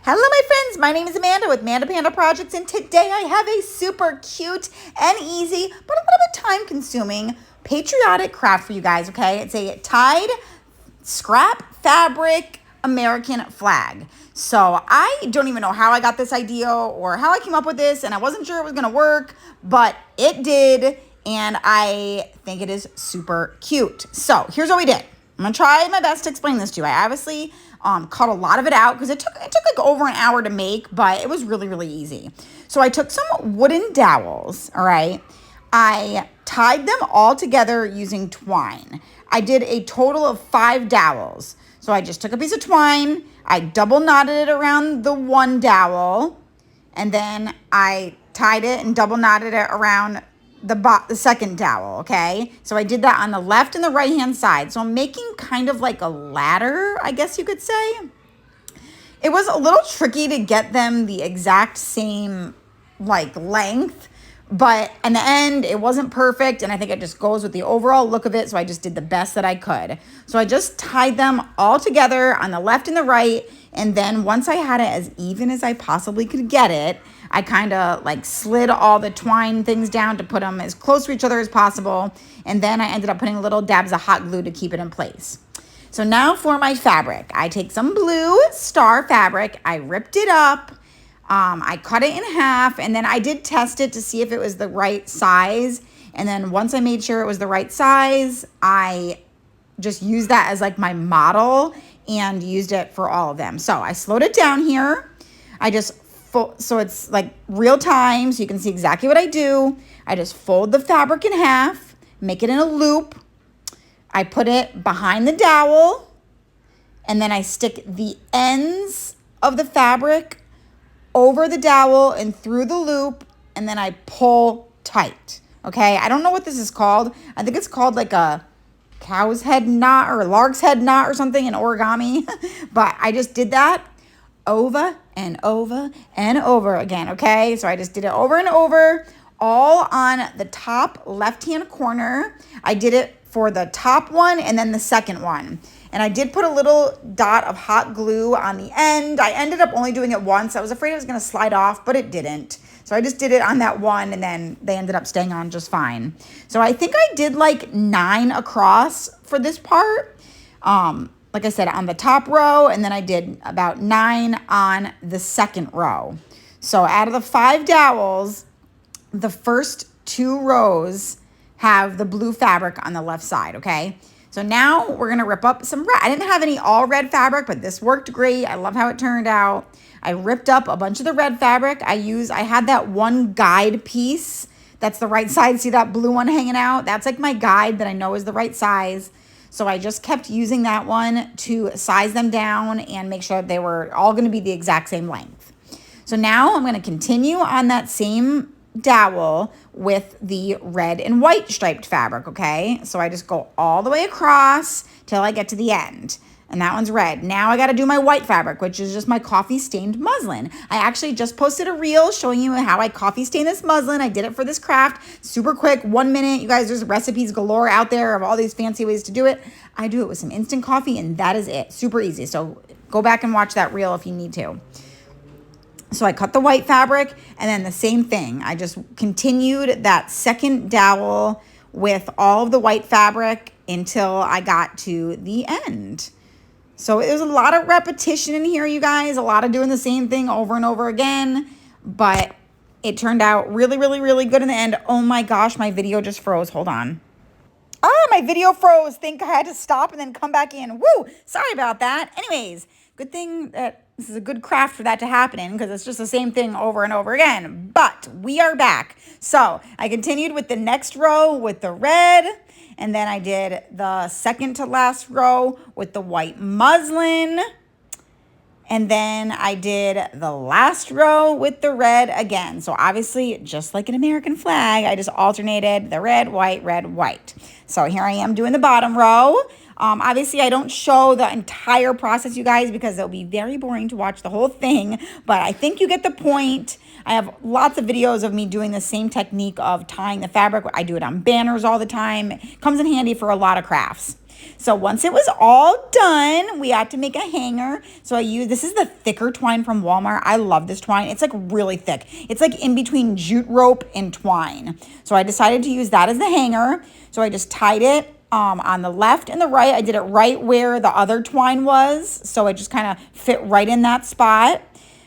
Hello, my friends. My name is Amanda with Manda Panda Projects, and today I have a super cute and easy, but a little bit time-consuming patriotic craft for you guys, okay? It's a tied scrap fabric American flag. So I don't even know how I got this idea or how I came up with this, and I wasn't sure it was going to work, but it did, and I think it is super cute. So here's what we did. I'm going to try my best to explain this to you. I obviously cut a lot of it out because it took like over an hour to make, but it was really, really easy. So I took some wooden dowels, all right? I tied them all together using twine. I did a total of 5 dowels. So I just took a piece of twine, I double knotted it around the one dowel, and then I tied it and double knotted it around the second dowel, okay? So I did that on the left and the right-hand side. So I'm making kind of like a ladder, I guess you could say. It was a little tricky to get them the exact same like length, but in the end, it wasn't perfect, and I think it just goes with the overall look of it, so I just did the best that I could. So I just tied them all together on the left and the right, and then once I had it as even as I possibly could get it, I kind of like slid all the twine things down to put them as close to each other as possible, and then I ended up putting little dabs of hot glue to keep it in place. So now for my fabric, I take some blue star fabric, I ripped it up, I cut it in half, and then I did test it to see if it was the right size. And then once I made sure it was the right size, I just used that as like my model and used it for all of them. So I slowed it down here. So it's like real time, so you can see exactly what I do. I just fold the fabric in half, make it in a loop. I put it behind the dowel, and then I stick the ends of the fabric over the dowel and through the loop, and then I pull tight, okay? I don't know what this is called. I think it's called like a cow's head knot or a lark's head knot or something in origami, but I just did that over and over and over again, okay? So I just did it over and over, all on the top left-hand corner. I did it for the top one and then the second one. And I did put a little dot of hot glue on the end. I ended up only doing it once. I was afraid it was going to slide off, but it didn't. So I just did it on that one, and then they ended up staying on just fine. So I think I did like 9 across for this part. Like I said, on the top row, and then I did about 9 on the second row. So out of the 5 dowels, the first 2 rows have the blue fabric on the left side, okay? So now we're gonna rip up some red. I didn't have any all red fabric, but this worked great. I love how it turned out. I ripped up a bunch of the red fabric. I had that one guide piece that's the right size. See that blue one hanging out? That's like my guide that I know is the right size. So I just kept using that one to size them down and make sure they were all gonna be the exact same length. So now I'm gonna continue on that same dowel with the red and white striped fabric, okay? So I just go all the way across till I get to the end. And that one's red. Now I got to do my white fabric, which is just my coffee stained muslin. I actually just posted a reel showing you how I coffee stain this muslin. I did it for this craft, super quick, 1 minute. You guys, there's recipes galore out there of all these fancy ways to do it. I do it with some instant coffee, and that is it. Super easy. So go back and watch that reel if you need to. So I cut the white fabric, and then the same thing. I just continued that second dowel with all of the white fabric until I got to the end. So it was a lot of repetition in here, you guys, a lot of doing the same thing over and over again, but it turned out really, really, really good in the end. Oh my gosh, my video just froze. Hold on. My video froze. Think I had to stop and then come back in. Woo! Sorry about that. Anyways, good thing that this is a good craft for that to happen in, because it's just the same thing over and over again. But we are back. So I continued with the next row with the red, and then I did the second to last row with the white muslin. And then I did the last row with the red again. So obviously, just like an American flag, I just alternated the red, white. So here I am doing the bottom row. Obviously, I don't show the entire process, you guys, because it'll be very boring to watch the whole thing. But I think you get the point. I have lots of videos of me doing the same technique of tying the fabric. I do it on banners all the time. It comes in handy for a lot of crafts. So once it was all done, we had to make a hanger. So this is the thicker twine from Walmart. I love this twine. It's like really thick. It's like in between jute rope and twine. So I decided to use that as the hanger. So I just tied it on the left and the right. I did it right where the other twine was. So it just kind of fit right in that spot.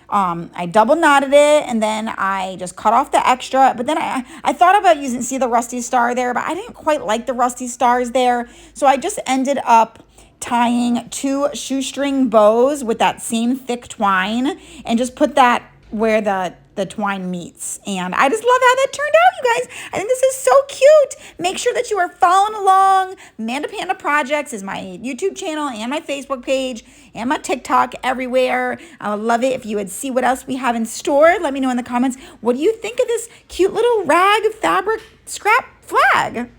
I double knotted it, and then I just cut off the extra. But then I thought about using, see the rusty star there, but I didn't quite like the rusty stars there. So I just ended up tying 2 shoestring bows with that same thick twine and just put that where the twine meets. And I just love how that turned out, you guys. I think this is so cute. Make sure that you are following along. Amanda Panda Projects is my YouTube channel and my Facebook page and my TikTok everywhere. I would love it if you would see what else we have in store. Let me know in the comments. What do you think of this cute little rag fabric scrap flag?